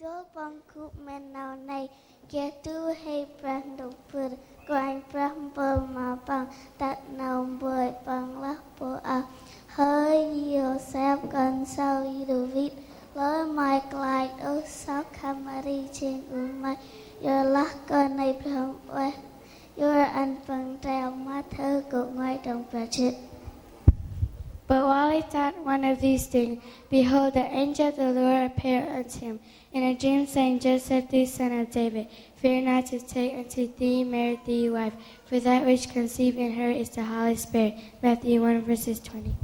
Idol bangku menau nay kia tu hay brand pur grind brand mapang tak nau boy bang lah po a hơi yourself gần sau you vít lối mai glide ở sau kamari trên umai your lah con này phẳng quay your ăn bằng treo má thơ của ngoài đồng budget. But while he thought one of these things, behold, the angel of the Lord appeared unto him in a dream, saying, Joseph, the son of David, fear not to take unto thee Mary thy wife, for that which conceived in her is the Holy Spirit. Matthew 1, verses 20.